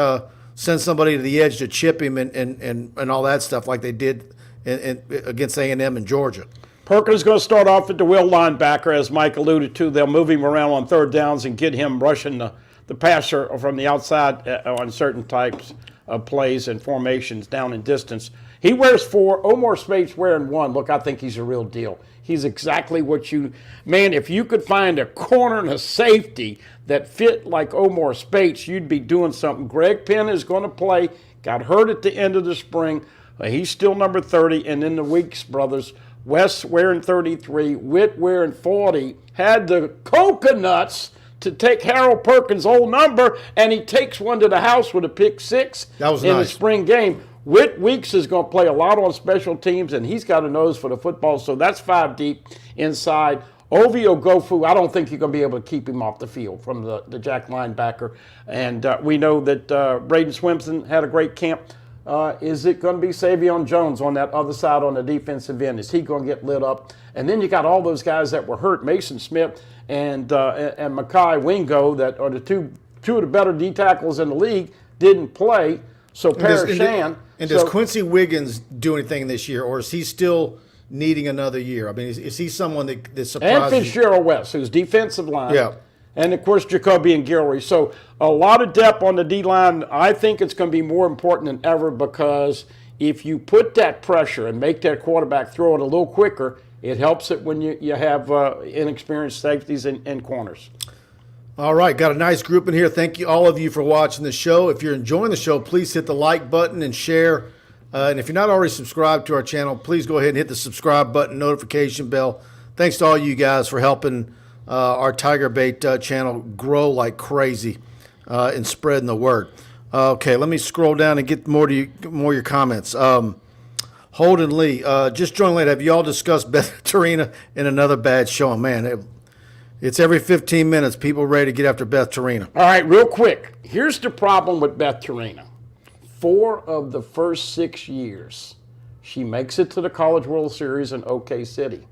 send somebody to the edge to chip him and all that stuff like they did against A&M and Georgia. Perkins is going to start off at the will linebacker, as Mike alluded to. They'll move him around on third downs and get him rushing the passer from the outside on certain types of plays and formations down in distance. He wears 4. Omar Spates wearing 1. Look, I think he's a real deal. He's exactly what man, if you could find a corner and a safety that fit like Omar Spates, you'd be doing something. Greg Penn is going to play. Got hurt at the end of the spring. He's still number 30. And then the Weeks brothers, Wes wearing 33, Witt wearing 40, had the coconuts to take Harold Perkins' old number, and he takes one to the house with a pick 6 that was in nice. The spring game. Whit Weeks is going to play a lot on special teams, and he's got a nose for the football, so that's 5 deep inside. Ovio Gofu, I don't think you're going to be able to keep him off the field from the jack linebacker. And we know that Braden Swimson had a great camp. Is it going to be Savion Jones on that other side on the defensive end? Is he going to get lit up? And then you got all those guys that were hurt, Mason Smith and Makai Wingo, that are the two of the better D tackles in the league, didn't play. So Parashan. And does Quincy Wiggins do anything this year, or is he still needing another year? I mean, is he someone that surprises and Fitzgerald West, who's defensive line. Yeah. And, of course, Jacoby and Gilroy. So a lot of depth on the D-line. I think it's going to be more important than ever because if you put that pressure and make that quarterback throw it a little quicker, it helps it when you have inexperienced safeties and corners. All right, got a nice group in here. Thank you, all of you, for watching the show. If you're enjoying the show, please hit the like button and share. And if you're not already subscribed to our channel, please go ahead and hit the subscribe button, notification bell. Thanks to all you guys for helping our TigerBait channel grow like crazy and spreading the word. Okay, let me scroll down and get more of your comments. Holden Lee, just joined late. Have you all discussed Beth Tarina in another bad showing? Man, it's every 15 minutes people ready to get after Beth Tarina. All right, real quick. Here's the problem with Beth Tarina. 4 of the first 6 years, she makes it to the College World Series in OK City.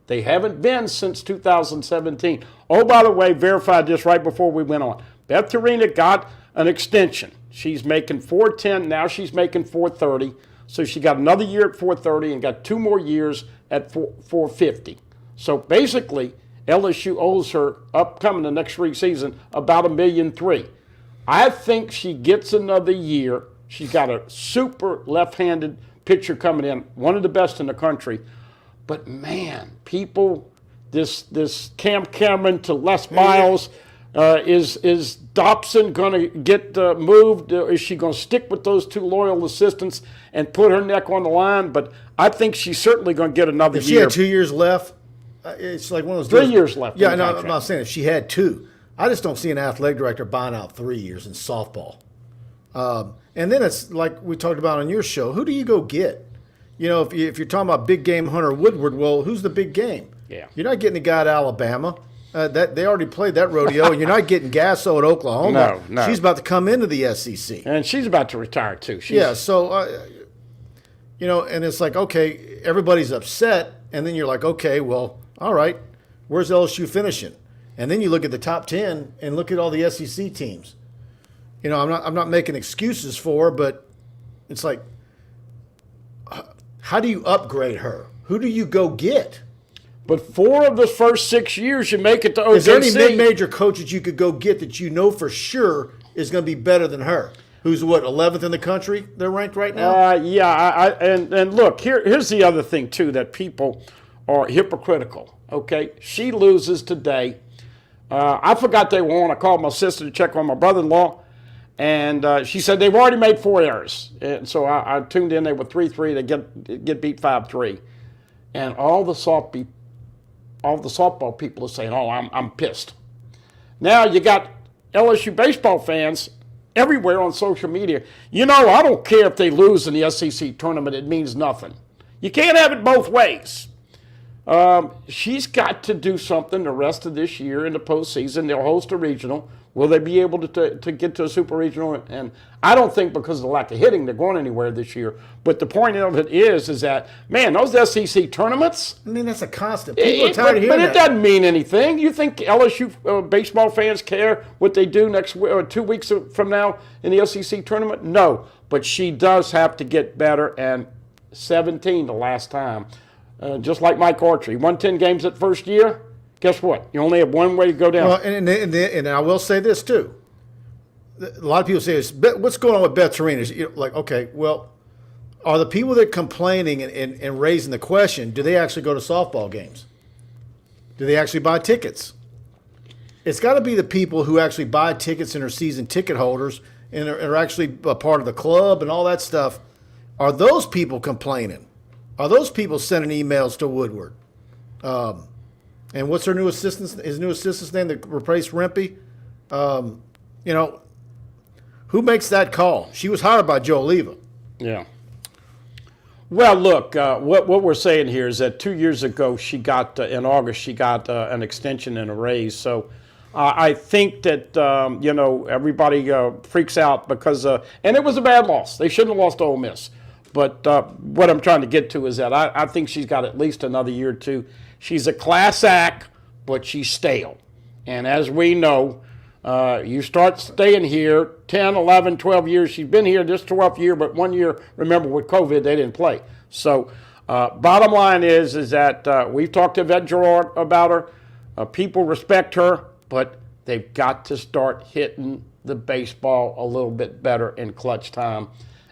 They haven't been since 2017. Oh, by the way, verified this right before we went on. Beth Tarina got an extension. She's making $410. Now she's making $430. So she got another year at $430 and got 2 more years at $450. So basically, LSU owes her upcoming the next free season about $1.3 million. I think she gets another year. She's got a super left-handed pitcher coming in, one of the best in the country. But man, people, this Cam Cameron to Les Miles, is Dobson going to get moved? Is she going to stick with those 2 loyal assistants and put her neck on the line? But I think she's certainly going to get another year. If she had 2 years left, it's like one of those 3 years left. Yeah, no, I'm not saying if she had 2. I just don't see an athletic director buying out 3 years in softball. And then it's like we talked about on your show. Who do you go get? You know, if you're talking about big game Hunter Woodward, well, who's the big game? Yeah. You're not getting a guy at Alabama. That they already played that rodeo, and you're not getting Gasso at Oklahoma. No. She's about to come into the SEC. And she's about to retire, too. So, you know, and it's like, okay, everybody's upset, and then you're like, okay, well, all right, where's LSU finishing? And then you look at the top 10 and look at all the SEC teams. You know, I'm not making excuses for her, but it's like, how do you upgrade her? Who do you go get? But 4 of the first 6 years, you make it to OKC. Is there any mid-major coach that you could go get that you know for sure is going to be better than her? Who's, 11th in the country they're ranked right now? Yeah, and look, here's the other thing, too, that people are hypocritical, okay? She loses today. I forgot they won. I called my sister to check on my brother-in-law, and she said they've already made 4 errors. And so I tuned in. They were 3-3. They get beat 5-3. And all the softball people are saying, oh, I'm pissed. Now you got LSU baseball fans everywhere on social media. You know, I don't care if they lose in the SEC tournament. It means nothing. You can't have it both ways. She's got to do something the rest of this year in the postseason. They'll host a regional. Will they be able to get to a super regional? And I don't think because of the lack of hitting they're going anywhere this year. But the point of it is that, man, those SEC tournaments. I mean, that's a constant. People are tired of hearing that. But it doesn't mean anything. You think LSU baseball fans care what they do next 2 weeks from now in the SEC tournament? No. But she does have to get better. And 17 the last time. Just like Mike Archer. He won 10 games that first year. Guess what? You only have one way to go down. Well, and I will say this, too. A lot of people say, what's going on with Beth Tarina? Like, okay, well, are the people that are complaining and raising the question, do they actually go to softball games? Do they actually buy tickets? It's got to be the people who actually buy tickets and are season ticket holders and are actually a part of the club and all that stuff. Are those people complaining? Are those people sending emails to Woodward? And what's her new assistant? His new assistant's name that replaced Rempe? You know, who makes that call? She was hired by Joe Oliva. Yeah. Well, look, what we're saying here is that 2 years ago, in August, she got an extension and a raise. So I think that, everybody freaks out because, and it was a bad loss. They shouldn't have lost to Ole Miss. But what I'm trying to get to is that I think she's got at least another year or two. She's a class act, but she's stale. And as we know, you start staying here 10, 11, 12 years. She's been here this 12th year, but 1 year, remember, with COVID, they didn't play. So bottom line is that we've talked to Vet Gerard about her. People respect her, but They've got to start hitting the baseball a little bit better in clutch time.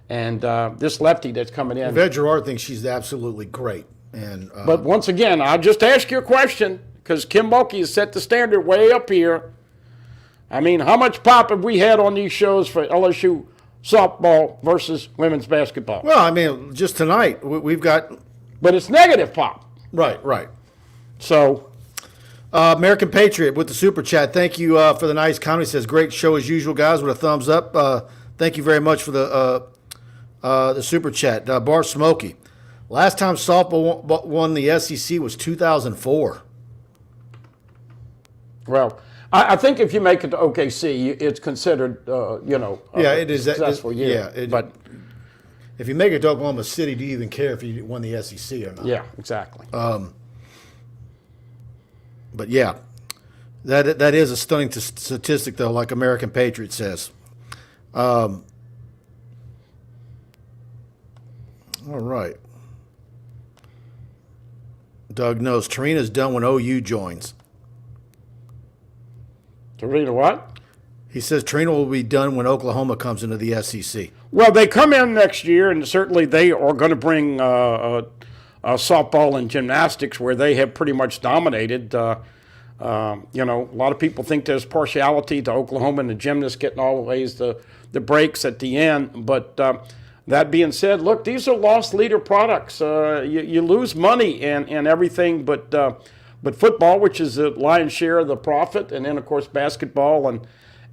And this lefty that's coming in. Yvette Girard thinks she's absolutely great. And but once again, I'll just ask you a question, because Kim Mulkey has set the standard way up here. I mean, how much pop have we had on these shows for LSU softball versus women's basketball? well, I mean, just tonight we've got But it's negative pop. right. So, American Patriot with the super chat. Thank you for the nice comment. He says, great show as usual, guys, with a thumbs up. Thank you very much for the super chat. Bar Smokey. Last time softball won the SEC was 2004. well, I think if you make it to OKC, it's considered, It is a successful year. But if you make it to Oklahoma City, do you even care if you won the SEC or not? yeah, exactly. But yeah, that is a stunning statistic, though, like American Patriot says. All right. Doug knows Tarina's done when OU joins. Tarina what? He says Tarina will be done when Oklahoma comes into the SEC. Well, they come in next year, and certainly they are going to bring softball and gymnastics, where they have pretty much dominated. A lot of people think there's partiality to Oklahoma and the gymnasts getting always the breaks at the end. But that being said, look, these are loss leader products. You lose money and everything, but football, which is the lion's share of the profit, and then, of course, basketball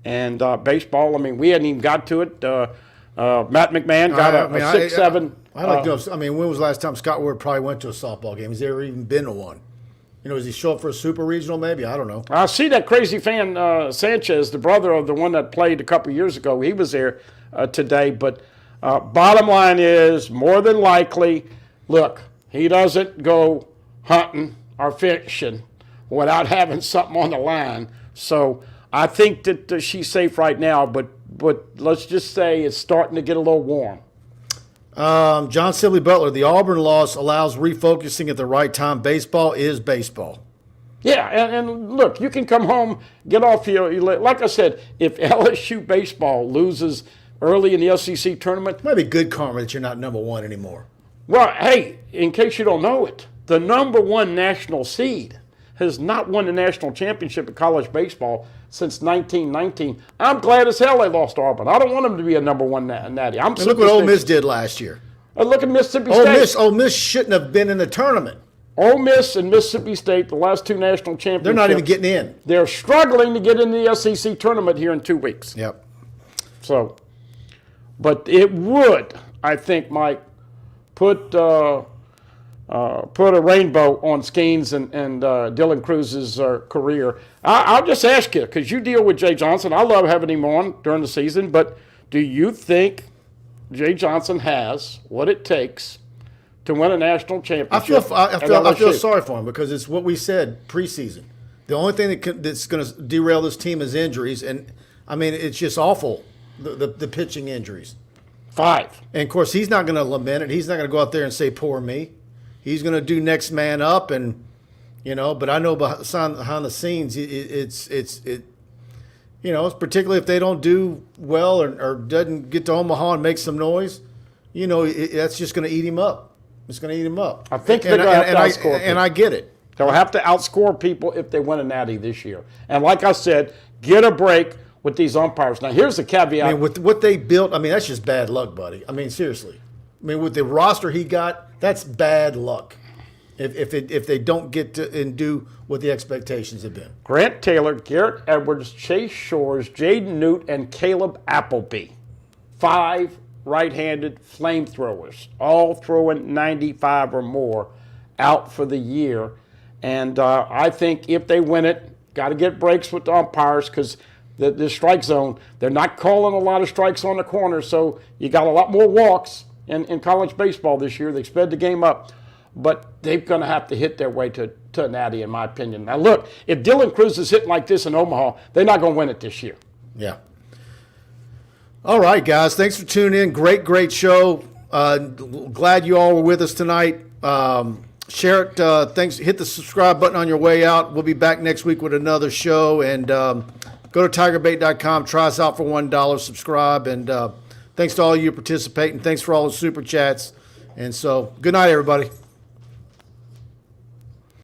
and baseball. I mean, we hadn't even got to it. Matt McMahon got a 6-7. I'd like to know. I mean, when was the last time Scott Ward probably went to a softball game? Has he ever even been to one? Does he show up for a super regional? Maybe, I don't know. I see that crazy fan Sanchez, the brother of the one that played a couple years ago. He was there today. But bottom line is, more than likely, look, he doesn't go hunting or fishing without having something on the line. So I think that she's safe right now. But let's just say it's starting to get a little warm. John Sibley Butler, the Auburn loss allows refocusing at the right time. Baseball is baseball. Yeah, and look, you can come home, get off your, like I said, if LSU baseball loses early in the SEC tournament. It might be good karma that you're not number one anymore. Well, hey, in case you don't know it, the number one national seed has not won the national championship in college baseball since 1919. I'm glad as hell they lost to Auburn. I don't want them to be a number one natty. Look what Ole Miss did last year. Look at Mississippi State. Ole Miss shouldn't have been in the tournament. Ole Miss and Mississippi State, the last two national championships. They're not even getting in. They're struggling to get in the SEC tournament here in 2 weeks. Yep. So, but it would, I think, Mike, put a rainbow on Skeens and Dylan Cruz's career. I'll just ask you, because you deal with Jay Johnson. I love having him on during the season, but do you think Jay Johnson has what it takes to win a national championship? I feel sorry for him, because it's what we said preseason. The only thing that's going to derail this team is injuries, and I mean, it's just awful, the pitching injuries. 5. And of course, he's not going to lament it. He's not going to go out there and say, "Poor me." He's going to do next man up, and But I know behind the scenes, it's particularly if they don't do well or doesn't get to Omaha and make some noise, that's just going to eat him up. It's going to eat him up. I think they're going to have to outscore people. And I get it. They'll have to outscore people if they win a natty this year. And like I said, get a break with these umpires. Now, here's the caveat. I mean, with what they built, that's just bad luck, buddy. I mean, seriously. With the roster he got, that's bad luck. If they don't get to and do what the expectations have been. Grant Taylor, Garrett Edwards, Chase Shores, Jaden Newt, and Caleb Appleby. 5 right-handed flamethrowers, all throwing 95 or more, out for the year. And I think if they win it, got to get breaks with the umpires, because the strike zone, they're not calling a lot of strikes on the corner, so you got a lot more walks in college baseball this year. They sped the game up. But they're going to have to hit their way to a natty, in my opinion. Now, look, if Dylan Cruz is hitting like this in Omaha, they're not going to win it this year. Yeah. All right, guys. Thanks for tuning in. Great show. Glad you all were with us tonight. Share it. Thanks. Hit the subscribe button on your way out. We'll be back next week with another show. And Go to TigerBait.com. Try us out for $1. Subscribe. And thanks to all of you participating. Thanks for all the super chats. And so, good night, everybody.